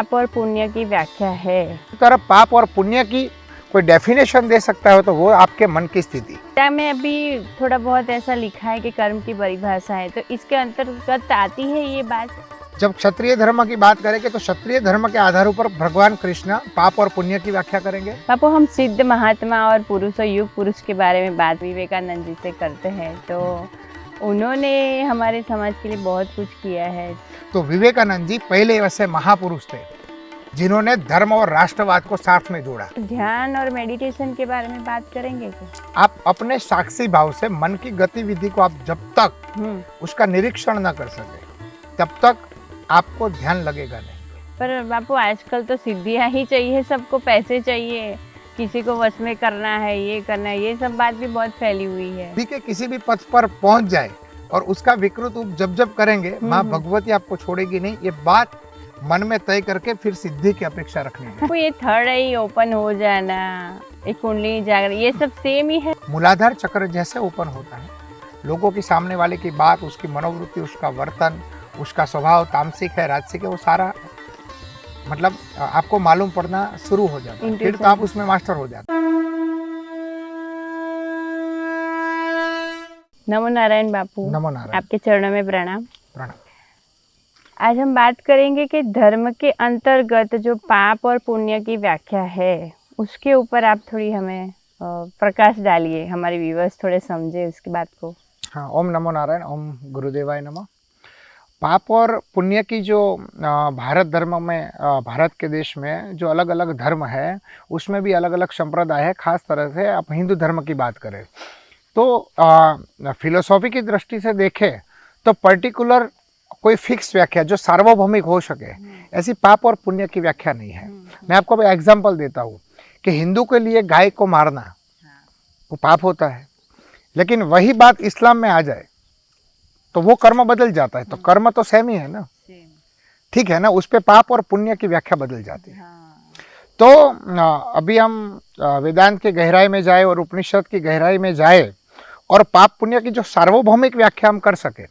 पाप और पुण्य की व्याख्या है? तरफ पाप और पुण्य की कोई डेफिनेशन दे सकता है तो वो आपके मन की स्थिति। गीता में अभी थोड़ा बहुत ऐसा लिखा है कि कर्म की परिभाषा है, तो इसके अंतर्गत आती है ये बात? जब क्षत्रिय धर्म की बात करेंगे तो क्षत्रिय धर्म के आधार पर भगवान कृष्ण पाप और पुण्य की व्याख्या करेंगे। बापू, हम सिद्ध महात्मा और पुरुष और युग पुरुष के बारे में बात विवेकानंद जी से करते हैं, तो उन्होंने हमारे समाज के लिए बहुत कुछ किया है। तो विवेकानंद जी पहले वैसे महापुरुष थे जिन्होंने धर्म और राष्ट्रवाद को साथ में जोड़ा। ध्यान और मेडिटेशन के बारे में बात करेंगे क्या? आप अपने साक्षी भाव से मन की गतिविधि को आप जब तक उसका निरीक्षण न कर सके तब तक आपको ध्यान लगेगा नहीं। पर बापू, आजकल तो सिद्धियां ही चाहिए, सबको पैसे चाहिए, किसी को वश में करना है, ये करना है, ये सब बात भी बहुत फैली हुई है। ठीक है, किसी भी पथ पर पहुंच जाए और उसका विकृत रूप जब करेंगे माँ भगवती आपको छोड़ेगी नहीं। ये बात मन में तय करके फिर सिद्धि की अपेक्षा रखनी है। वो ये थर्ड आई ओपन हो जाना, एक कुंडली जागरण, ये सब सेम ही है। मूलाधार चक्र जैसे ओपन होता है, लोगों की सामने वाले की बात, उसकी मनोवृत्ति, उसका वर्तन, उसका स्वभाव तामसिक है राजसिक है, वो सारा मतलब आपको मालूम पड़ना शुरू हो जाता है। फिर तो आप उसमें मास्टर हो जाते हैं। नमो नारायण बापू। नमो नारायण। आपके चरणों में प्रणाम। प्रणाम। आज हम बात करेंगे कि धर्म के अंतर्गत जो पाप और पुण्य की व्याख्या है उसके ऊपर आप थोड़ी हमें प्रकाश डालिए, हमारे व्यूअर्स थोड़े समझे उसकी बात को। हाँ, ओम नमो नारायण, ओम गुरुदेवाय नमः। पाप और पुण्य की जो भारत धर्म में, भारत के देश में जो अलग अलग धर्म है उसमें भी अलग अलग संप्रदाय है। खास तरह से आप हिंदू धर्म की बात करें तो फिलोसॉफी की दृष्टि से देखें तो पर्टिकुलर कोई फिक्स व्याख्या जो सार्वभौमिक हो सके ऐसी पाप और पुण्य की व्याख्या नहीं है। मैं आपको एग्जांपल देता हूँ कि हिंदू के लिए गाय को मारना वो पाप होता है, लेकिन वही बात इस्लाम में आ जाए तो वो कर्म बदल जाता है। तो कर्म तो सेम ही है ना, ठीक है ना, उस पे पाप और पुण्य की व्याख्या बदल जाती है। तो अभी हम वेदांत के गहराई में जाए और उपनिषद की गहराई में जाए और पाप पुण्य की जो सार्वभौमिक व्याख्या हम कर सके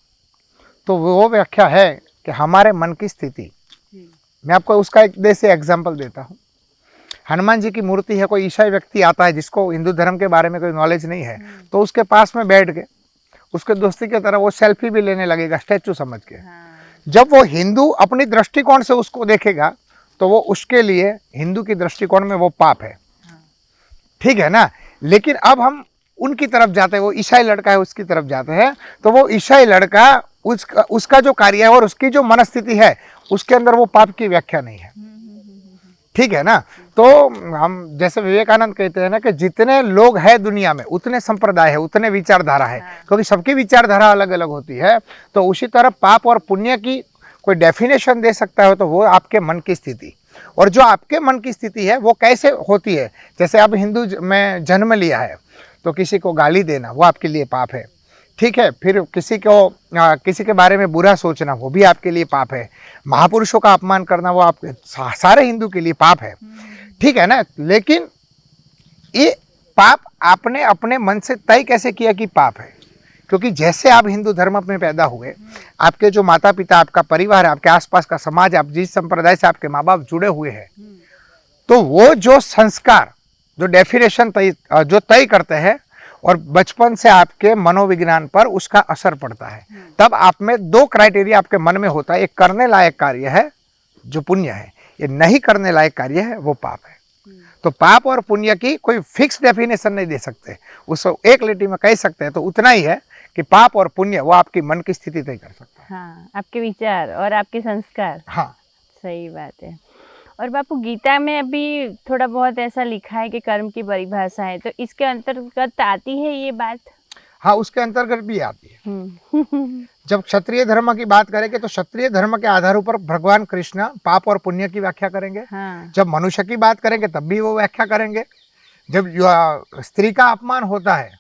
तो वो व्याख्या है कि हमारे मन की स्थिति। मैं आपको उसका एक देसी एग्जाम्पल देता हूँ। हनुमान जी की मूर्ति है, कोई ईसाई व्यक्ति आता है जिसको हिंदू धर्म के बारे में कोई नॉलेज नहीं है, तो उसके पास में बैठ के उसके दोस्ती की तरह वो सेल्फी भी लेने लगेगा स्टैचू समझ के। जब वो हिंदू अपनी दृष्टिकोण से उसको देखेगा तो वो उसके लिए हिंदू की दृष्टिकोण में वो पाप है, ठीक है ना। लेकिन अब हम उनकी तरफ जाते हैं, वो ईसाई लड़का है उसकी तरफ जाते हैं, तो वो ईसाई लड़का उसका जो कार्य है और उसकी जो मनस्थिति है उसके अंदर वो पाप की व्याख्या नहीं है, ठीक है ना। तो हम जैसे विवेकानंद कहते हैं ना कि जितने लोग हैं दुनिया में उतने संप्रदाय है, उतने विचारधारा है, क्योंकि सबकी विचारधारा अलग अलग होती है। तो उसी तरह पाप और पुण्य की कोई डेफिनेशन दे सकता है तो वो आपके मन की स्थिति, और जो आपके मन की स्थिति है वो कैसे होती है। जैसे अब हिंदू में जन्म लिया है तो किसी को गाली देना वो आपके लिए पाप है, ठीक है। फिर किसी के बारे में बुरा सोचना वो भी आपके लिए पाप है। महापुरुषों का अपमान करना वो आपके सारे हिंदू के लिए पाप है, ठीक है ना। लेकिन ये पाप आपने अपने मन से तय कैसे किया कि पाप है, क्योंकि जैसे आप हिंदू धर्म में पैदा हुए, आपके जो माता पिता, आपका परिवार है, आपके आसपास का समाज, आप जिस संप्रदाय से आपके माँ बाप जुड़े हुए हैं, तो वो जो संस्कार, जो डेफिनेशन जो तय करते हैं और बचपन से आपके मनोविज्ञान पर उसका असर पड़ता है। तब आप में दो क्राइटेरिया आपके मन में होता है, एक करने लायक कार्य है जो पुण्य है, ये नहीं करने लायक कार्य है वो पाप है। तो पाप और पुण्य की कोई फिक्स डेफिनेशन नहीं दे सकते, उसको एक लिटी में कह सकते हैं तो उतना ही है कि पाप और पुण्य वो आपकी मन की स्थिति तय कर सकता है। हाँ, आपके विचार और आपके संस्कार। हाँ, सही बात है। और बापू, गीता में अभी थोड़ा बहुत ऐसा लिखा है कि कर्म की परिभाषा है, तो इसके अंतर्गत आती है ये बात? हाँ, उसके अंतर्गत भी आती है। जब क्षत्रिय धर्म की बात करेंगे तो क्षत्रिय धर्म के आधार पर भगवान कृष्ण पाप और पुण्य की व्याख्या करेंगे। जब मनुष्य की बात करेंगे तब भी वो व्याख्या करेंगे। जब स्त्री का अपमान होता है,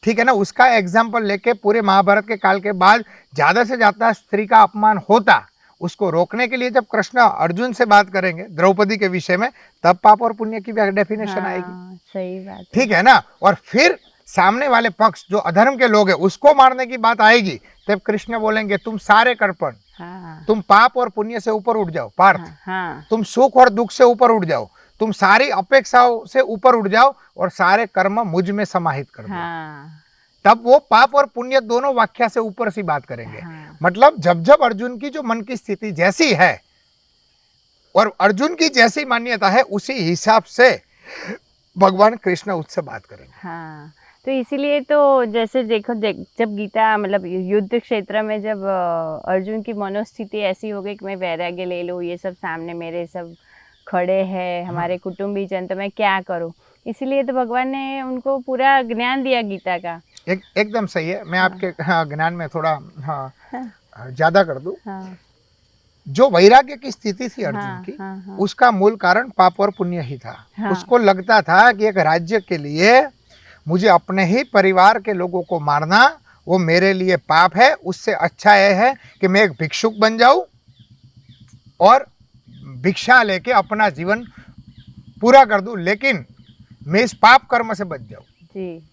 ठीक है ना, उसका एग्जाम्पल लेके पूरे महाभारत के काल के बाद ज़्यादा से ज़्यादा स्त्री का अपमान होता, उसको रोकने के लिए जब कृष्ण अर्जुन से बात करेंगे द्रौपदी के विषय में, तब पाप और पुण्य की डेफिनेशन आएगी। सही बात, ठीक है ना। और फिर सामने वाले पक्ष जो अधर्म के लोग हैं उसको मारने की बात आएगी तब कृष्ण बोलेंगे तुम सारे कर्पण, हाँ तुम पाप और पुण्य से ऊपर उठ जाओ पार्थ, हाँ हाँ तुम सुख और दुख से ऊपर उठ जाओ, तुम सारी अपेक्षाओं से ऊपर उठ जाओ और सारे कर्म मुझ में समाहित कर दो। हाँ तब वो पाप और पुण्य दोनों व्याख्या से ऊपर सी बात करेंगे। हाँ मतलब जब जब अर्जुन की जो मन की स्थिति जैसी है और अर्जुन की जैसी मान्यता है उसी हिसाब से भगवान कृष्ण उससे बात करेंगे। हाँ, तो इसीलिए तो जैसे देखो जब गीता मतलब युद्ध क्षेत्र में जब अर्जुन की मनोस्थिति ऐसी हो गई कि मैं वैराग्य ले लूँ, ये सब सामने मेरे सब खड़े हैं हमारे कुटुंबीजन, तो मैं क्या करूँ, इसीलिए तो भगवान ने उनको पूरा ज्ञान दिया गीता का। एकदम सही है। मैं आपके ज्ञान में थोड़ा हाँ ज्यादा कर दूं। हाँ जो वैराग्य की स्थिति थी अर्जुन हाँ की, हाँ हाँ उसका मूल कारण पाप और पुण्य ही था। हाँ। उसको लगता था कि एक राज्य के लिए मुझे अपने ही परिवार के लोगों को मारना वो मेरे लिए पाप है, उससे अच्छा यह है कि मैं एक भिक्षुक बन जाऊं और भिक्षा लेके अपना जीवन पूरा कर दूं, लेकिन मैं इस पाप कर्म से बच जाऊं। जी।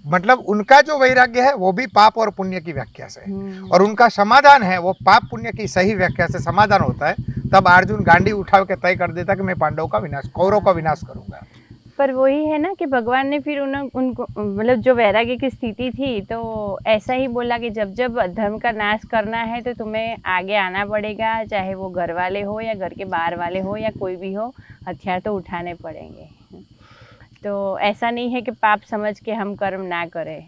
मतलब उनका जो वैराग्य है वो भी पाप और पुण्य की व्याख्या से है, और उनका समाधान है वो पाप पुण्य की सही व्याख्या से समाधान होता है। तब अर्जुन गांडी उठा के तय कर देता कि मैं पांडवों का विनाश, कौरवों का विनाश करूंगा। पर वही है ना कि भगवान ने फिर उनको मतलब जो वैराग्य की स्थिति थी तो ऐसा ही बोला कि जब जब धर्म का नाश करना है तो तुम्हें आगे आना पड़ेगा, चाहे वो घर वाले हो या घर के बाहर वाले हो या कोई भी हो, हथियार तो उठाने पड़ेंगे। तो ऐसा नहीं है कि पाप समझ के हम कर्म ना करें,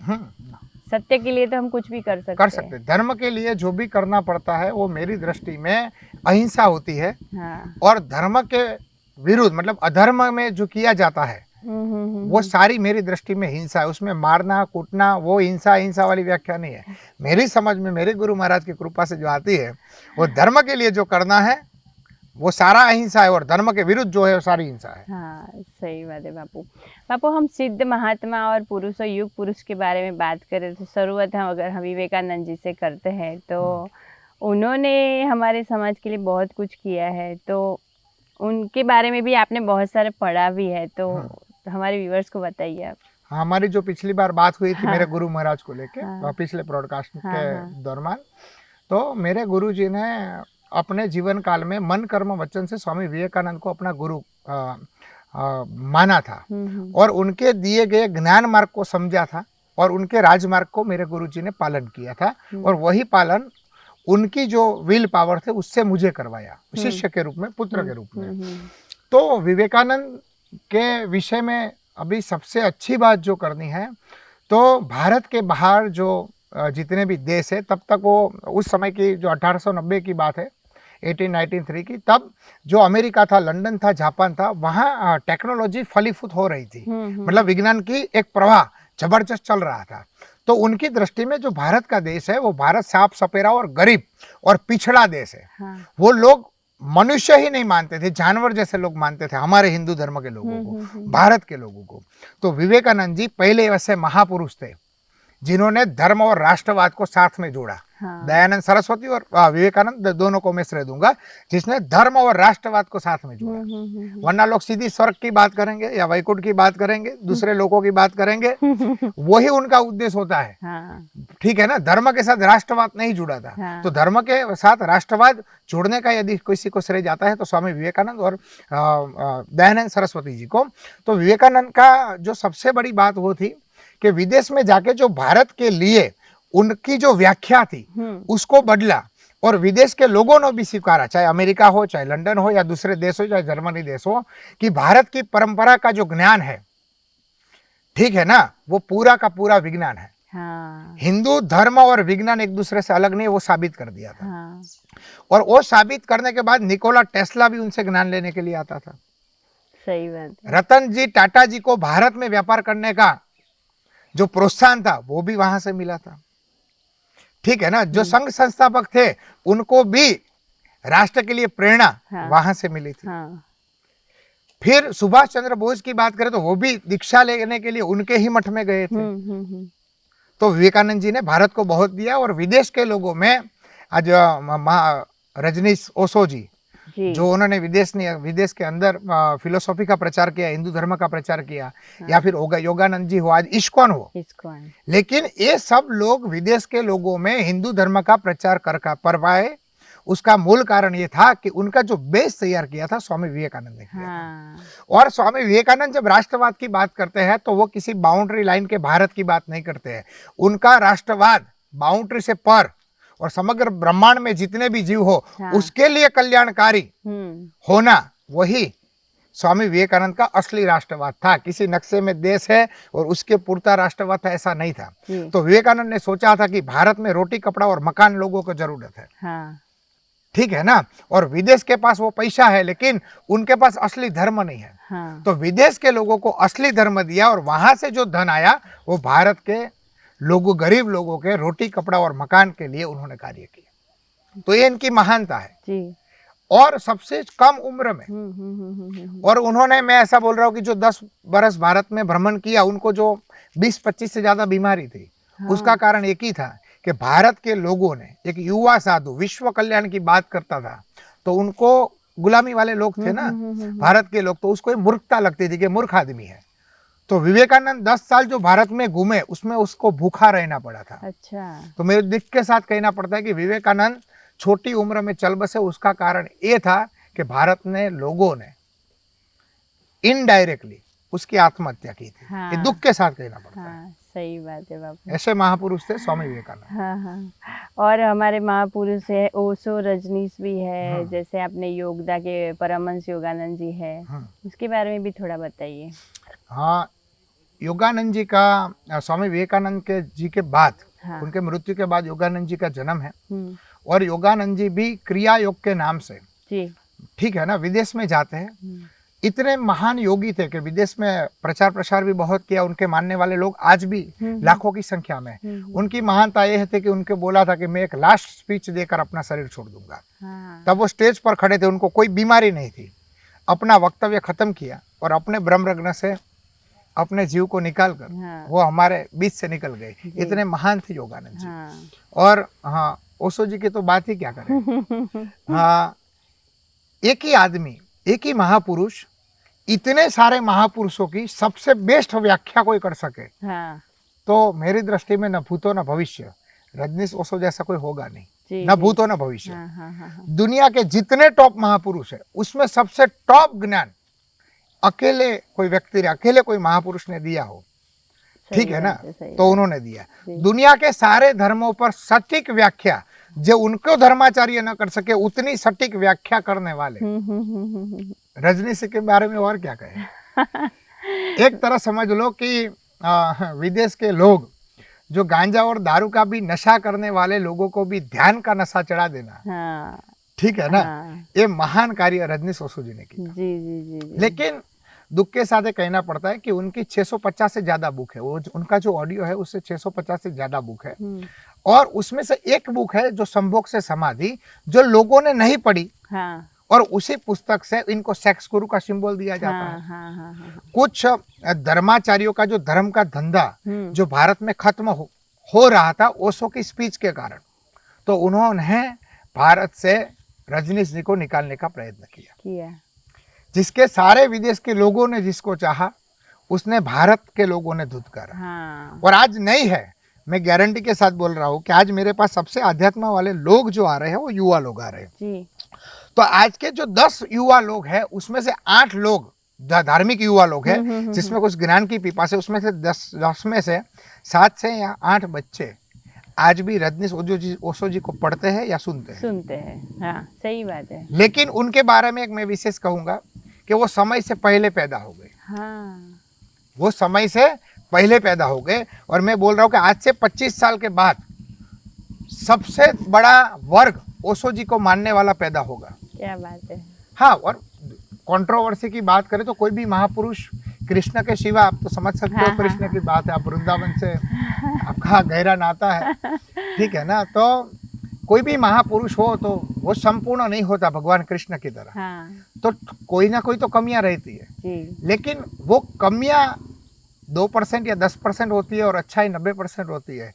सत्य के लिए तो हम कुछ भी कर सकते हैं। धर्म के लिए जो भी करना पड़ता है वो मेरी दृष्टि में अहिंसा होती है। हाँ। और धर्म के विरुद्ध मतलब अधर्म में जो किया जाता है वो सारी मेरी दृष्टि में हिंसा है। उसमें मारना कूटना वो हिंसा वाली व्याख्या नहीं है। मेरी समझ में मेरे गुरु महाराज की कृपा से जो आती है वो धर्म के लिए जो करना है वो सारा अहिंसा है, और धर्म के विरुद्ध जो है वो सारी हिंसा है। हाँ सही बात है बापू। बापू हम सिद्ध महात्मा और पुरुष और युग पुरुष के बारे में बात करें तो शुरुआत हम विवेकानंद जी से करते हैं। तो उन्होंने हमारे समाज के लिए बहुत कुछ किया है, तो उनके बारे में भी आपने बहुत सारे पढ़ा भी है, तो हमारे व्यूअर्स को बताइए आप। हाँ, हमारी जो पिछली बार बात हुई थी मेरे गुरु महाराज को लेके पिछले ब्रॉडकास्ट के दौरान, तो मेरे गुरु जी ने अपने जीवन काल में मन कर्म वचन से स्वामी विवेकानंद को अपना गुरु माना था और उनके दिए गए ज्ञान मार्ग को समझा था और उनके राजमार्ग को मेरे गुरु जी ने पालन किया था, और वही पालन उनकी जो विल पावर थे उससे मुझे करवाया शिष्य के रूप में, पुत्र के रूप में। तो विवेकानंद के विषय में अभी सबसे अच्छी बात जो करनी है, तो भारत के बाहर जो जितने भी देश है, तब तक वो उस समय की जो 1890 की बात है 1893 की, तब जो अमेरिका था, लंदन था, जापान था, वहाँ टेक्नोलॉजी फलीफूट हो रही थी। मतलब विज्ञान की एक प्रवाह जबरदस्त चल रहा था। तो उनकी दृष्टि में जो भारत का देश है वो भारत साफ सपेरा और गरीब और पिछड़ा देश है। वो लोग मनुष्य ही नहीं मानते थे, जानवर जैसे लोग मानते थे हमारे हिंदू धर्म के लोगों को, भारत के लोगों को। तो विवेकानंद जी पहले वैसे महापुरुष थे जिन्होंने धर्म और राष्ट्रवाद को साथ में जोड़ा। दयानंद सरस्वती और विवेकानंद दोनों को मैं श्रेय दूंगा जिसने धर्म और राष्ट्रवाद को साथ में जोड़ा। वरना लोग सीधी स्वर्ग की बात करेंगे या वैकुंठ की बात करेंगे, दूसरे लोगों की बात करेंगे, वही उनका उद्देश्य होता है। ठीक है ना, धर्म के साथ राष्ट्रवाद नहीं जुड़ा था। तो धर्म के साथ राष्ट्रवाद जोड़ने का यदि किसी को श्रेय जाता है तो स्वामी विवेकानंद और दयानंद सरस्वती जी को। तो विवेकानंद का जो सबसे बड़ी बात वो थी कि विदेश में जाके जो भारत के लिए उनकी जो व्याख्या थी उसको बदला, और विदेश के लोगों ने भी स्वीकारा, चाहे अमेरिका हो, चाहे लंदन हो या दूसरे देश हो, चाहे जर्मनी देश हो, कि भारत की परंपरा का जो ज्ञान है, ठीक है ना, वो पूरा का पूरा विज्ञान है। हिंदू धर्म और विज्ञान एक दूसरे से अलग नहीं, वो साबित कर दिया था। और वो साबित करने के बाद निकोला टेस्ला भी उनसे ज्ञान लेने के लिए आता था। सही बात है। रतन जी टाटा जी को भारत में व्यापार करने का जो प्रोत्साहन था वो भी वहां से मिला था। ठीक है ना, जो संघ संस्थापक थे उनको भी राष्ट्र के लिए प्रेरणा वहां से मिली थी। फिर सुभाष चंद्र बोस की बात करें तो वो भी दीक्षा लेने के लिए उनके ही मठ में गए थे। तो विवेकानंद जी ने भारत को बहुत दिया, और विदेश के लोगों में आज रजनीश ओशो जी जी। जो उन्होंने विदेश के अंदर फिलोसॉफी का प्रचार किया, हिंदू धर्म का प्रचार किया, या फिर योगानंद जी हो, आज इस्कॉन हो, इस्कॉन। लेकिन ये सब लोग विदेश के लोगों में हिंदू धर्म का प्रचार कर पाए। उसका मूल कारण ये था कि उनका जो बेस तैयार किया था स्वामी विवेकानंद ने किया था। और स्वामी विवेकानंद जब राष्ट्रवाद की बात करते हैं तो वो किसी बाउंड्री लाइन के भारत की बात नहीं करते हैं। उनका राष्ट्रवाद बाउंड्री से पर और समग्र ब्रह्मांड में जितने भी जीव हो उसके लिए कल्याणकारी होना, वही स्वामी विवेकानंद का असली राष्ट्रवाद था। किसी नक्शे में देश है और उसके पुरता राष्ट्रवाद था, ऐसा नहीं था। तो विवेकानंद ने सोचा था कि भारत में रोटी कपड़ा और मकान लोगों को जरूरत है, ठीक है ना, और विदेश के पास वो पैसा है लेकिन उनके पास असली धर्म नहीं है। तो विदेश के लोगों को असली धर्म दिया और वहां से जो धन आया वो भारत के लोगों, गरीब लोगों के रोटी कपड़ा और मकान के लिए उन्होंने कार्य किया। तो ये इनकी महानता है जी। और सबसे कम उम्र में, और उन्होंने, मैं ऐसा बोल रहा हूँ कि जो 10 बरस भारत में भ्रमण किया, उनको जो 20-25 से ज्यादा बीमारी थी, उसका कारण एक ही था कि भारत के लोगों ने, एक युवा साधु विश्व कल्याण की बात करता था तो उनको, गुलामी वाले लोग थे ना भारत के लोग, तो उसको मूर्खता लगती थी कि मूर्ख आदमी है। तो विवेकानंद 10 साल जो भारत में घूमे उसमें उसको भूखा रहना पड़ा था। अच्छा। तो मेरे दुख के साथ कहना पड़ता है कि विवेकानंद छोटी उम्र में चल बसे, उसका कारण ये था कि भारत ने लोगों ने इनडायरेक्टली उसकी आत्महत्या की थी। ये दुख के साथ कहना पड़ता है। सही बात है बापू। ऐसे महापुरुष थे स्वामी विवेकानंद। और हमारे महापुरुष है ओशो, रजनीश भी है, जैसे आपने योगदा के परमहंस योगानंद जी है, उसके बारे में भी थोड़ा बताइए। हाँ, योगानंद जी का, स्वामी विवेकानंद के जी के बाद, उनके मृत्यु के बाद योगानंद जी का जन्म है। और योगानंद जी भी क्रिया योग के नाम से, ठीक है ना, विदेश में जाते हैं। इतने महान योगी थे कि विदेश में प्रचार प्रसार भी बहुत किया। उनके मानने वाले लोग आज भी लाखों की संख्या में। उनकी महानता यह थी कि उनके बोला था कि मैं एक लास्ट स्पीच देकर अपना शरीर छोड़ दूंगा। तब वो स्टेज पर खड़े थे, उनको कोई बीमारी नहीं थी। अपना वक्तव्य खत्म किया और अपने ब्रह्मरत्न से अपने जीव को निकाल कर वो हमारे बीच से निकल गए। इतने महान थे योगानंद जी। और हाँ, ओशो जी की तो बात ही क्या करें। हाँ, एक ही आदमी, एक ही महापुरुष इतने सारे महापुरुषों की सबसे बेस्ट व्याख्या कोई कर सके, तो मेरी दृष्टि में न भूतो न भविष्य, रजनीश ओशो जैसा कोई होगा नहीं, न भूतो न भविष्य। दुनिया के जितने टॉप महापुरुष है उसमें सबसे टॉप ज्ञान अकेले कोई व्यक्ति ने, अकेले कोई महापुरुष ने दिया हो, ठीक है ना, तो उन्होंने दिया। दुनिया के सारे धर्मों पर सटीक व्याख्या जो उनको धर्माचार्य न कर सके, उतनी सटीक व्याख्या करने वाले रजनीश के बारे में और क्या कहें। एक तरह समझ लो कि विदेश के लोग जो गांजा और दारू का भी नशा करने वाले लोगों को भी ध्यान का नशा चढ़ा देना, ठीक है ना, ये महान कार्य रजनीश ओशो जी ने किया। जी। लेकिन दुख के साथ कहना पड़ता है कि उनकी 650 से ज्यादा बुक है। वो उनका जो ऑडियो है उससे 650 से ज्यादा बुक है। और उसमें से एक बुक है जो संभोग से समाधि, जो लोगों ने नहीं पढ़ी। और उसी पुस्तक से इनको सेक्स गुरु का सिंबल दिया जाता है। कुछ धर्माचार्यों का जो धर्म का धंधा जो भारत में खत्म हो रहा था ओशो की स्पीच के कारण, तो उन्होंने भारत से रजनीश जी को निकालने का प्रयत्न किया। जिसके सारे विदेश के लोगों ने जिसको चाहा, उसने भारत के लोगों ने धुतकारा। और आज नहीं है, मैं गारंटी के साथ बोल रहा हूँ कि आज मेरे पास सबसे अध्यात्म वाले लोग जो आ रहे हैं वो युवा लोग आ रहे हैं। तो आज के जो 10 युवा लोग हैं उसमें से 8 लोग धार्मिक युवा लोग हैं, जिसमें कुछ ज्ञान की पिपास है। उसमें से 10 में से 7 से या 8 बच्चे आज भी रजनीश ओशो जी को पढ़ते हैं या सुनते हैं। हाँ, सही बात है। लेकिन उनके बारे में एक मैं विशेष कहूंगा कि वो समय से पहले पैदा हो गए। वो समय से पहले पैदा हो गए। और मैं बोल रहा हूँ कि आज से 25 साल के बाद सबसे बड़ा वर्ग ओशो जी को मानने वाला पैदा होगा। क्या बात है। हाँ, और कंट्रोवर्सी की बात करें तो कोई भी महापुरुष कृष्ण के सिवा, आप तो समझ सकते हो कृष्ण की बात है, आप वृंदावन से आपका गहरा नाता है, ठीक है ना, तो कोई भी महापुरुष हो तो वो संपूर्ण नहीं होता भगवान कृष्ण की तरह। तो कोई ना कोई तो कमियां रहती है, लेकिन वो कमियां 2% या 10% होती है और अच्छाई 90% होती है।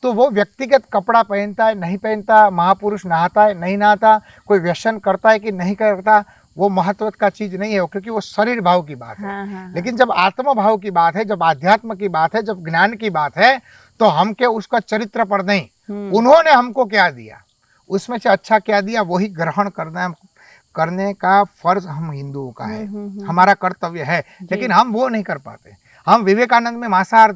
तो वो व्यक्तिगत कपड़ा पहनता है नहीं पहनता, महापुरुष नहाता है नहीं नहाता, कोई व्यसन करता है कि नहीं करता, वो महत्व का चीज नहीं है, क्योंकि वो शरीर भाव की बात है। हाँ, हाँ, लेकिन जब आत्म भाव की बात है, जब आध्यात्म की बात है, जब ज्ञान की बात है, तो हम क्या उसका चरित्र पर नहीं, उन्होंने हमको क्या दिया, उसमें से अच्छा क्या दिया वही ग्रहण करने का फर्ज हम हिंदुओं का है, हमारा कर्तव्य है। लेकिन हम वो नहीं कर पाते। हम विवेकानंद में मांसाहार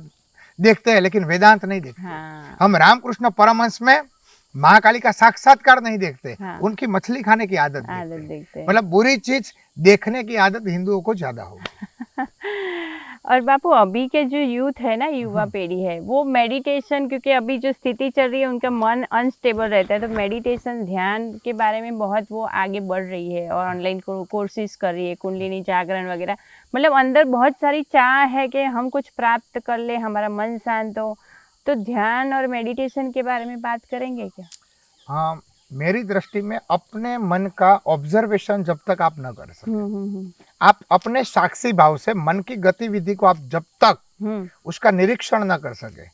देखते हैं लेकिन वेदांत नहीं देखते। हाँ, हम रामकृष्ण परमहंस में महाकाली का साक्षात्कार नहीं देखते। हाँ, उनकी मछली खाने की आदत देखते देखते हैं। हैं। मतलब बुरी चीज देखने की आदत हिंदुओं को ज्यादा होगी। और बापू अभी के जो यूथ है ना, युवा पीढ़ी है, वो मेडिटेशन, क्योंकि अभी जो स्थिति चल रही है उनका मन अनस्टेबल रहता है, तो मेडिटेशन ध्यान के बारे में बहुत वो आगे बढ़ रही है और ऑनलाइन कोर्सेज कर रही है, कुंडलिनी जागरण वगैरह। मतलब अंदर बहुत सारी चाह है कि हम कुछ प्राप्त कर ले, हमारा मन शांत हो। तो ध्यान और मेडिटेशन के बारे में बात करेंगे क्या? हाँ, मेरी दृष्टि में अपने मन का ऑब्जर्वेशन जब तक आप न कर सके, आप अपने साक्षी भाव से मन की गतिविधि को आप जब तक उसका निरीक्षण न कर सके,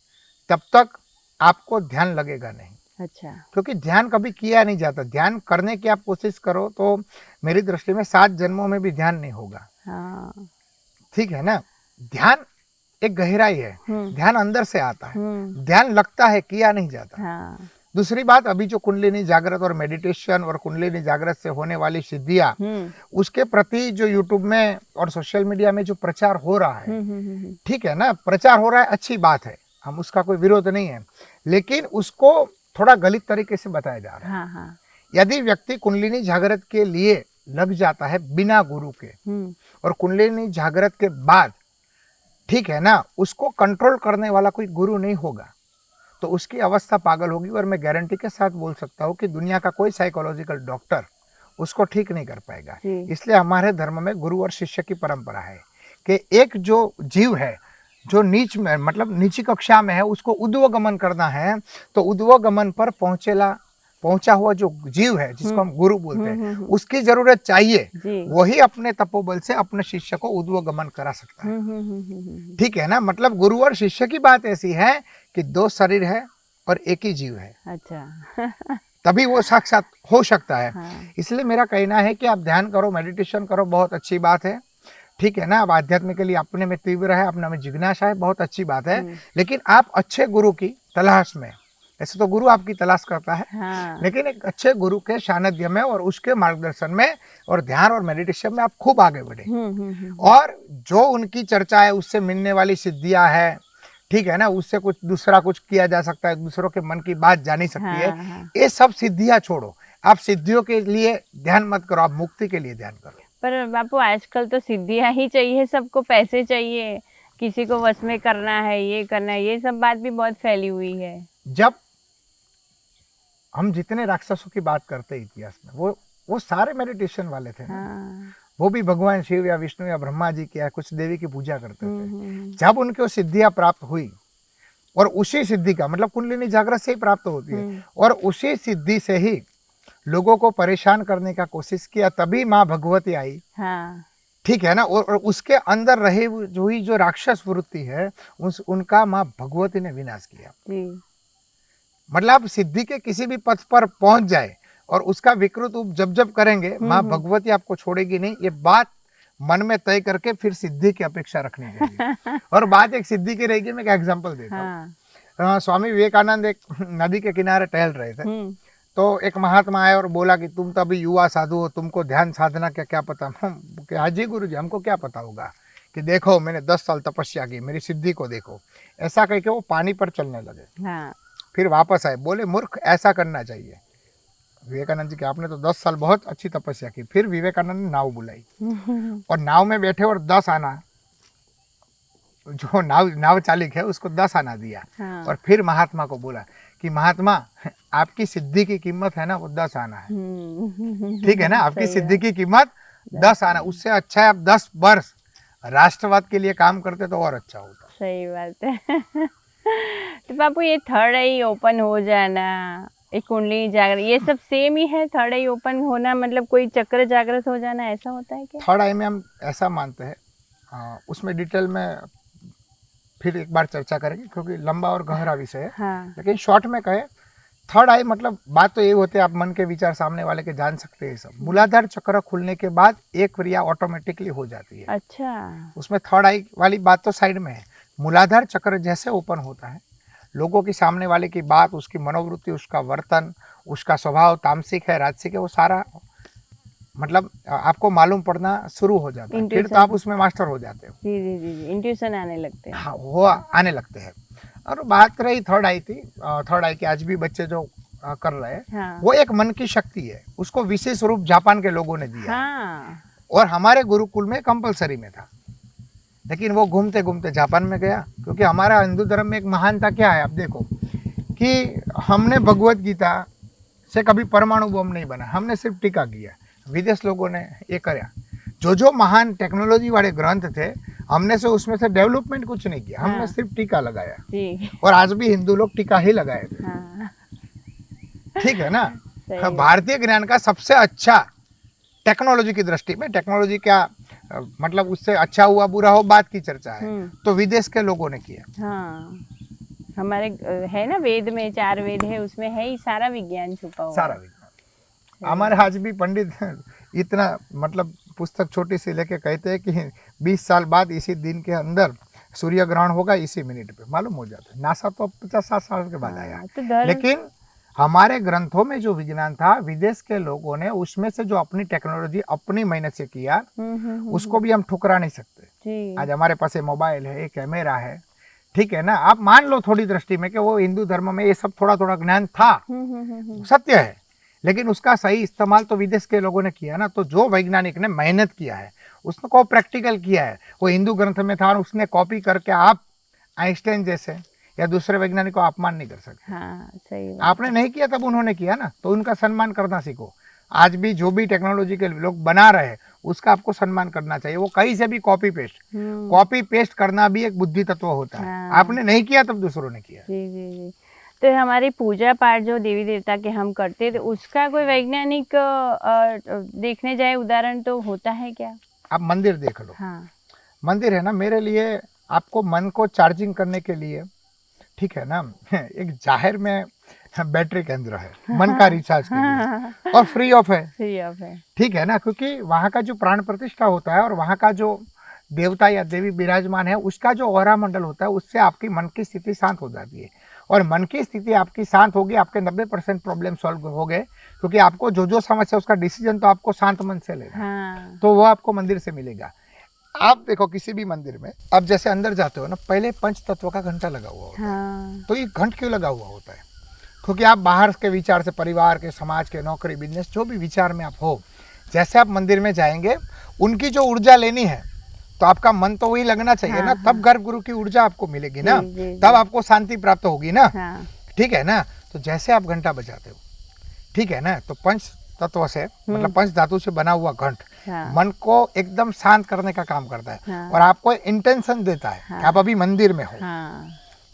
तब तक आपको ध्यान लगेगा नहीं। अच्छा। क्योंकि ध्यान कभी किया नहीं जाता। ध्यान करने की आप कोशिश करो तो मेरी दृष्टि में 7 जन्मों में भी ध्यान नहीं होगा। हाँ। ठीक है ना। ध्यान एक गहराई है, ध्यान अंदर से आता है, ध्यान लगता है, किया नहीं जाता। हाँ। दूसरी बात, अभी जो कुंडलिनी जागृत और मेडिटेशन और कुंडलिनी जागृत से होने वाली सिद्धियां, उसके प्रति जो यूट्यूब में और सोशल मीडिया में जो प्रचार हो रहा है, ठीक है ना, प्रचार हो रहा है, अच्छी बात है, हम उसका कोई विरोध नहीं है, लेकिन उसको थोड़ा गलत तरीके से बताया जा रहा है। हाँ, हाँ। यदि व्यक्ति कुंडलिनी जागृत के लिए लग जाता है बिना गुरु के, और कुंडलिनी जागृत के बाद, ठीक है ना, उसको कंट्रोल करने वाला कोई गुरु नहीं होगा, तो उसकी अवस्था पागल होगी। और मैं गारंटी के साथ बोल सकता हूँ कि दुनिया का कोई साइकोलॉजिकल डॉक्टर उसको ठीक नहीं कर पाएगा। इसलिए हमारे धर्म में गुरु और शिष्य की परंपरा है कि एक जो जीव है जो नीच में, मतलब नीची कक्षा में है, उसको उद्वगमन करना है, तो उद्वगमन पर पहुंचा हुआ जो जीव है, जिसको हम गुरु बोलते हैं, उसकी जरूरत चाहिए। वही अपने तपोबल से अपने शिष्य को उद्वगमन करा सकता है। ठीक है ना। मतलब गुरु और शिष्य की बात ऐसी है कि 2 शरीर है और एक ही जीव है। अच्छा। तभी वो साक्षात हो सकता है। हाँ। इसलिए मेरा कहना है कि आप ध्यान करो, मेडिटेशन करो, बहुत अच्छी बात है। ठीक है ना। अब आध्यात्म के लिए अपने में तीव्र है, अपने में जिज्ञासा है, बहुत अच्छी बात है। लेकिन आप अच्छे गुरु की तलाश में, ऐसे तो गुरु आपकी तलाश करता है, हाँ। लेकिन एक अच्छे गुरु के सानिध्य में और उसके मार्गदर्शन में और ध्यान और मेडिटेशन में आप खूब आगे बढ़े। और जो उनकी चर्चा है, उससे मिलने वाली सिद्धियां है, ठीक है ना, उससे कुछ दूसरा कुछ किया जा सकता है, दूसरों के मन की बात जानी सकती है। ये सब सिद्धियां छोड़ो, आप सिद्धियों के लिए ध्यान मत करो, आप मुक्ति के लिए ध्यान करो। पर बापू आजकल तो सिद्धियां ही चाहिए, सबको पैसे चाहिए, किसी को वश में करना है, ये करना है, ये सब बात भी बहुत फैली हुई है। जब हम जितने राक्षसों की बात करते हैं इतिहास में, वो सारे मेडिटेशन वाले थे ना। हाँ। वो भी भगवान शिव या विष्णु या ब्रह्मा जी की या कुछ देवी की पूजा करते थे। जब उनको सिद्धियां प्राप्त हुई, और उसी सिद्धि का मतलब कुंडलिनी जागृत से ही प्राप्त होती है, और उसी सिद्धि से ही लोगों को परेशान करने का कोशिश किया, तभी माँ भगवती आई। हाँ। ठीक है ना। और उसके अंदर रहे जो राक्षस वृत्ति है, उनका माँ भगवती ने विनाश किया। मतलब सिद्धि के किसी भी पथ पर पहुंच जाए और उसका विकृत रूप जब करेंगे, माँ भगवती आपको छोड़ेगी नहीं। ये बात मन में तय करके फिर सिद्धि की अपेक्षा रखनी चाहिए। और बात एक सिद्धि की रहेगी। मैं एक एग्जांपल देता हूँ। स्वामी विवेकानंद एक नदी के किनारे टहल रहे थे, तो एक महात्मा आया और बोला कि तुम तो अभी युवा साधु हो, तुमको ध्यान साधना का क्या पता। हाँ जी गुरु जी, हमको क्या पता होगा, कि देखो मैंने 10 साल तपस्या की, मेरी सिद्धि को देखो। ऐसा कह के वो पानी पर चलने लगे। हाँ। फिर वापस आए, बोले मूर्ख, ऐसा करना चाहिए। विवेकानंद जी के, आपने तो 10 साल बहुत अच्छी तपस्या की। फिर विवेकानंद ने नाव बुलाई और नाव में बैठे और 10 आना, जो नाव चालिक है उसको 10 आना दिया। हाँ। और फिर महात्मा को बोला कि महात्मा, आपकी सिद्धि की कीमत है ना वो 10 आना है। ठीक है ना। आपकी सिद्धि की कीमत 10 आना, उससे अच्छा है आप 10 वर्ष राष्ट्रवाद के लिए काम करते तो और अच्छा होता। सही बात है। तो बापू ये थर्ड आई ओपन हो जाना, एक कुंडली जागृत, ये सब सेम ही है? थर्ड आई ओपन होना मतलब कोई चक्र जागृत हो जाना, ऐसा होता है क्या? थर्ड आई में हम ऐसा मानते हैं, उसमें डिटेल में फिर एक बार चर्चा करेंगे क्योंकि लंबा और गहरा विषय है। हाँ लेकिन शॉर्ट में कहे, थर्ड आई मतलब बात तो ये होती है, आप मन के विचार सामने वाले के जान सकते हैं सब। मूलाधार चक्र खुलने के बाद एक क्रिया ऑटोमेटिकली हो जाती है। अच्छा उसमें थर्ड आई वाली बात तो साइड में है। मूलाधार चक्र जैसे ओपन होता है, लोगों की सामने वाले की बात, उसकी मनोवृत्ति, उसका वर्तन, उसका स्वभाव तामसिक है राजसिक है, वो सारा मतलब आपको मालूम पड़ना शुरू हो जाता है। फिर तो आप उसमें मास्टर हो जाते हो। जी जी जी जी, इंट्यूशन आने लगते हैं। हाँ, वो आने लगते हैं। और बात रही थर्ड आई थी, थर्ड आई की आज भी बच्चे जो कर रहे हैं, हाँ वो एक मन की शक्ति है। उसको विशेष रूप जापान के लोगों ने दिया है हाँ और हमारे गुरुकुल में कंपलसरी में था। लेकिन वो घूमते घूमते जापान में गया, क्योंकि हमारा हिंदू धर्म में एक महानता क्या है, आप देखो कि हमने भगवत गीता से कभी परमाणु बम नहीं बना, हमने सिर्फ टीका किया। विदेश लोगों ने ये कराया, जो महान टेक्नोलॉजी वाले ग्रंथ थे, हमने से उसमें से डेवलपमेंट कुछ नहीं किया, हमने हाँ। सिर्फ टीका लगाया। जी और आज भी हिंदू लोग टीका ही लगाए थे। हाँ ठीक है ना। सही हाँ, है। भारतीय ज्ञान का सबसे अच्छा टेक्नोलॉजी की दृष्टि में, टेक्नोलॉजी क्या मतलब उससे अच्छा हुआ बुरा हो बात की चर्चा है, तो विदेश के लोगों ने किया। हाँ हमारे है ना, वेद में 4 वेद है, उसमें है ही सारा विज्ञान छुपा हुआ सारा है। विज्ञान। हमारे आज भी पंडित इतना मतलब पुस्तक छोटी सी लेके कहते हैं कि 20 साल बाद इसी दिन के अंदर सूर्य ग्रहण होगा, इसी मिनट पे मालूम हो जाता है। नासा तो 50-60 साल के बाद आया। तो धर्म लेकिन हमारे ग्रंथों में जो विज्ञान था, विदेश के लोगों ने उसमें से जो अपनी टेक्नोलॉजी अपनी मेहनत से किया, उसको भी हम ठुकरा नहीं सकते। जी आज हमारे पास मोबाइल है, कैमरा है, ठीक है ना। आप मान लो थोड़ी दृष्टि में कि वो हिंदू धर्म में ये सब थोड़ा थोड़ा ज्ञान था, सत्य है, लेकिन उसका सही इस्तेमाल तो विदेश के लोगों ने किया ना। तो जो वैज्ञानिक ने मेहनत किया है, उसको प्रैक्टिकल किया है, वो हिंदू ग्रंथ में था और उसने कॉपी करके आप आइंस्टाइन जैसे या दूसरे वैज्ञानिक को अपमान नहीं कर सकते। हाँ सही बात। आपने नहीं किया तब उन्होंने किया ना, तो उनका सम्मान करना सीखो। आज भी जो भी टेक्नोलॉजी के लोग बना रहे हैं, उसका आपको सम्मान करना चाहिए। वो कहीं से भी कॉपी पेस्ट करना भी एक बुद्धि तत्व होता है। हाँ। आपने नहीं किया तब दूसरों ने किया। जी जी जी। तो हमारी पूजा पाठ जो देवी देवता के हम करते थे, उसका कोई वैज्ञानिक देखने जाए उदाहरण तो होता है क्या? आप मंदिर देख लो। हाँ मंदिर है ना, मेरे लिए आपको मन को चार्जिंग करने के लिए, ठीक है ना, एक जाहिर में बैटरी केंद्र है, मन का रिचार्ज के लिए, और फ्री ऑफ है। फ्री ऑफ है। ठीक है ना, क्योंकि वहाँ का जो प्राण प्रतिष्ठा होता है और वहाँ का जो देवता या देवी विराजमान है, उसका जो ऑरा मंडल होता है, उससे आपकी मन की स्थिति शांत हो जाती है। और मन की स्थिति आपकी शांत होगी, आपके 90% प्रॉब्लम सॉल्व हो गए, क्योंकि आपको जो समस्या उसका डिसीजन तो आपको शांत मन से लेना। हाँ। तो वो आपको मंदिर से मिलेगा। आप देखो किसी भी मंदिर में आप जैसे अंदर जाते हो ना, पहले पंच तत्व का घंटा लगा हुआ होता है। हाँ। तो ये घंट क्यों लगा हुआ होता है? क्योंकि आप बाहर के विचार से, परिवार के, समाज के, नौकरी, बिजनेस, जो भी विचार में आप हो, जैसे आप मंदिर में जाएंगे, उनकी जो ऊर्जा लेनी है, तो आपका मन तो वही लगना चाहिए ना। तब गर्भगुरु की ऊर्जा आपको मिलेगी ना, तब आपको शांति प्राप्त होगी ना। ठीक है ना। तो जैसे आप घंटा बजाते हो, ठीक है ना, तो पंच तत्व से मतलब पंच धातु से बना हुआ घंट मन को एकदम शांत करने का काम करता है। और आपको इंटेंशन देता है कि आप अभी मंदिर में हो।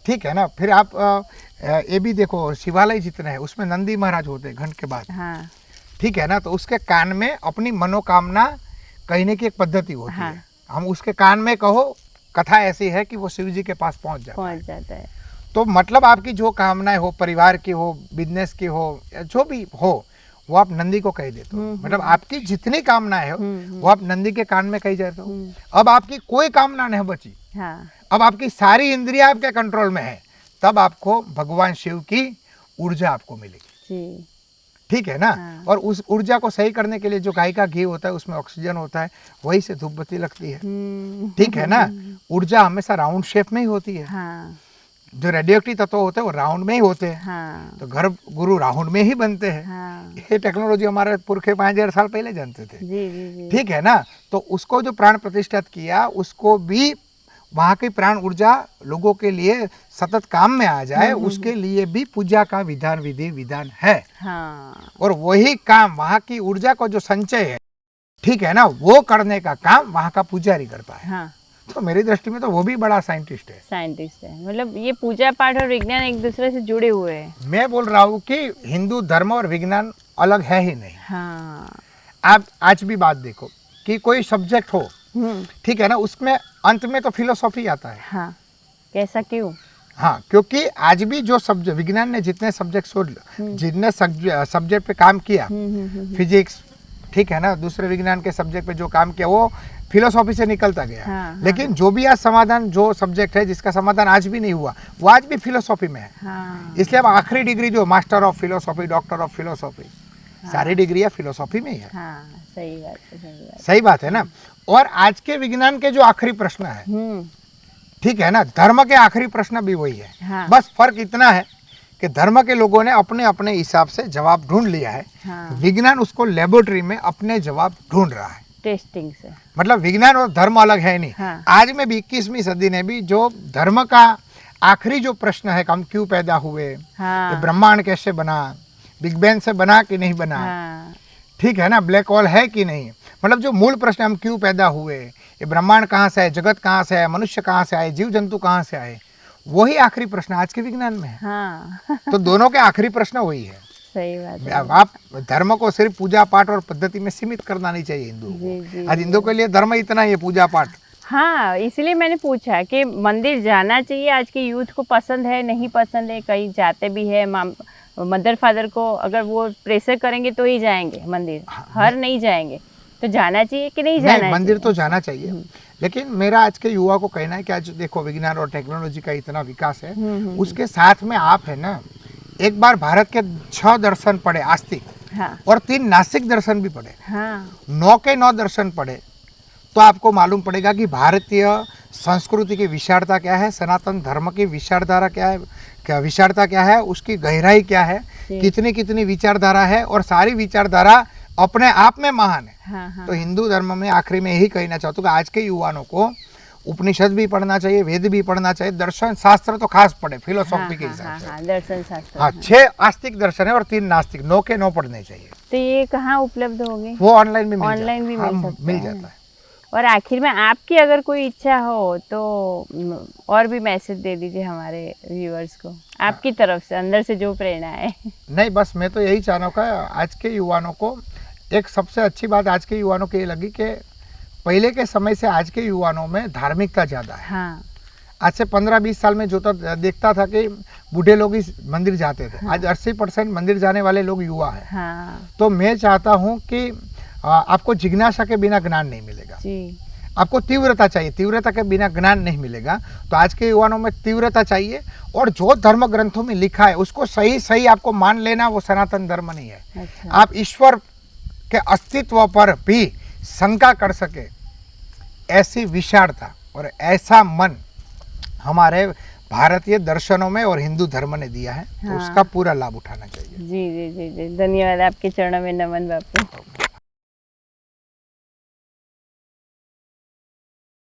ठीक है ना। फिर आप ये भी देखो, शिवालय जितने हैं उसमें नंदी महाराज होते हैं घंट के बाद। ठीक है ना। तो उसके कान में अपनी मनोकामना कहने की एक पद्धति होती है। हम उसके कान में कहो, कथा ऐसी है कि वो शिव जी के पास पहुंच जाता है। तो मतलब आपकी जो कामनाएं हो, परिवार की हो, बिजनेस की हो, जो भी हो, वो आप नंदी को कह देते हो। मतलब आपकी जितनी कामनाएं हो वो आप नंदी के कान में कही जाते हो। अब आपकी कोई कामना नहीं बची, अब आपकी सारी इंद्रियां आपके कंट्रोल में है, तब आपको भगवान शिव की ऊर्जा आपको मिलेगी। ठीक है ना। और उस ऊर्जा को सही करने के लिए जो गाय का घी होता है, उसमें ऑक्सीजन होता है, वही से धूप बत्ती लगती है। ठीक है ना। ऊर्जा हमेशा राउंड शेप में ही होती है। जो रेडियोएक्टिव तत्व होते हैं वो राउंड में ही होते हैं। तो घर गुरु राउंड में ही बनते हैं। ये टेक्नोलॉजी हमारे पुरखे 5000 साल पहले जानते थे। ठीक है ना। तो उसको जो प्राण प्रतिष्ठित किया, उसको भी वहाँ की प्राण ऊर्जा लोगों के लिए सतत काम में आ जाए, उसके लिए भी पूजा का विधान है। और वही काम वहाँ की ऊर्जा को जो संचय है, ठीक है ना, वो करने का काम वहाँ का पुजारी करता है। तो मेरी दृष्टि में तो वो भी बड़ा साइंटिस्ट है। मतलब ये पूजा पाठ और विज्ञान एक दूसरे से जुड़े हुए हैं। मैं बोल रहा हूँ कि हिंदू धर्म और विज्ञान अलग है ही नहीं। आप आज भी बात देखो कि कोई सब्जेक्ट हो, ठीक है ना, उसमें अंत में तो फिलोसॉफी आता है। कैसा क्यों? हाँ, क्योंकि आज भी जो सब्जेक्ट विज्ञान ने जितने सब्जेक्ट जितने सब्जेक्ट पे काम किया, फिजिक्स, ठीक है ना, दूसरे विज्ञान के सब्जेक्ट पे जो काम किया वो फिलोसॉफी से निकलता गया। हाँ, लेकिन जो भी आज समाधान, जो सब्जेक्ट है जिसका समाधान आज भी नहीं हुआ, वो आज भी फिलोसॉफी में है। हाँ, इसलिए अब आखिरी डिग्री जो master of philosophy, doctor of philosophy, सारी डिग्रियां फिलोसॉफी में ही है। हाँ, सही बात है, सही बात। सही बात है ना। और आज के विज्ञान के जो आखिरी प्रश्न है, ठीक है ना, धर्म के आखिरी प्रश्न भी वही है। हाँ, बस फर्क इतना है कि धर्म के लोगों ने अपने अपने हिसाब से जवाब ढूंढ लिया है, हाँ, विज्ञान उसको लेबोरेटरी में अपने जवाब ढूंढ रहा है। टेस्टिंग से। मतलब विज्ञान और धर्म अलग है नहीं। हाँ, आज में भी 21वीं सदी ने भी जो धर्म का आखिरी जो प्रश्न है कि हम क्यों पैदा हुए, हाँ, ये ब्रह्मांड कैसे बना, बिग बैंग से बना कि नहीं बना, हाँ, ठीक है ना, ब्लैक होल है कि नहीं, मतलब जो मूल प्रश्न हम क्यों पैदा हुए, ये ब्रह्मांड कहाँ से है, जगत कहाँ से है, मनुष्य कहाँ से आए, जीव जंतु कहाँ से आए, वही आखिरी प्रश्न आज के विज्ञान में है। हाँ, तो दोनों के आखिरी प्रश्न वही है। सही बात है। अब आप धर्म को सिर्फ पूजा पाठ और पद्धति में सीमित करना नहीं चाहिए हिंदू जी, जी, को। आज हिंदू के लिए धर्म इतना ही है, पूजा पाठ। हाँ, इसलिए मैंने पूछा कि मंदिर जाना चाहिए। आज के यूथ को पसंद है, नहीं पसंद है, कहीं जाते भी है, मदर फादर को अगर वो प्रेशर करेंगे तो ही जाएंगे मंदिर, हर नहीं जाएंगे। तो जाना चाहिए कि नहीं जाना चाहिए? मंदिर तो जाना चाहिए, लेकिन मेरा आज के युवा को कहना है कि आज देखो विज्ञान और टेक्नोलॉजी का इतना विकास है, उसके साथ में आप है ना, एक बार भारत के 6 दर्शन पढ़े आस्तिक, हाँ, और 3 नास्तिक दर्शन भी पढ़े, हाँ, 9 के 9 दर्शन पढ़े, तो आपको मालूम पड़ेगा कि भारतीय संस्कृति की विशालता क्या है, सनातन धर्म की विचारधारा क्या है, विशालता क्या है, उसकी गहराई क्या है, कितनी कितनी विचारधारा है, और सारी विचारधारा अपने आप में महान है। हाँ, हाँ, तो हिंदू धर्म में आखिरी में यही कहना चाहता हूँ कि आज के युवाओं को उपनिषद भी पढ़ना चाहिए, वेद भी पढ़ना चाहिए, दर्शन शास्त्र तो खास पढ़े फिलोसॉफी के हिसाब से। दर्शन शास्त्र। हाँ, 6 आस्तिक दर्शन है और 3 नास्तिक, 9 के 9 पढ़ने चाहिए। तो ये कहाँ उपलब्ध होंगे? वो ऑनलाइन भी ऑनलाइन भी मिल जाता है। और आखिर में आपकी अगर कोई इच्छा हो तो और भी मैसेज दे दीजिए हमारे व्यूअर्स को, आपकी तरफ से अंदर से जो प्रेरणा है। नहीं, बस मैं तो यही चाहना का आज के युवाओं को, एक सबसे अच्छी बात आज के युवाओं को ये लगी कि पहले के समय से आज के युवाओं में धार्मिकता ज़्यादा है। हाँ, आज से 15-20 साल में जो देखता था कि बूढ़े लोग ही मंदिर जाते थे, आज 80% मंदिर जाने वाले लोग युवा हैं। हाँ, तो मैं चाहता हूँ कि आपको जिज्ञासा के बिना ज्ञान नहीं मिलेगा जी, आपको तीव्रता चाहिए, तीव्रता के बिना ज्ञान नहीं मिलेगा। तो आज के युवाओं में तीव्रता चाहिए, और जो धर्म ग्रंथों में लिखा है उसको सही सही आपको मान लेना, वो सनातन धर्म नहीं है। अच्छा, आप ईश्वर के अस्तित्व पर भी शंका कर सके, ऐसी विशालता और ऐसा मन हमारे भारतीय दर्शनों में और हिंदू धर्म ने दिया है। तो उसका पूरा लाभ उठाना चाहिए। जी, जी, जी, जी, धन्यवाद। आपके चरणों में नमन बापू।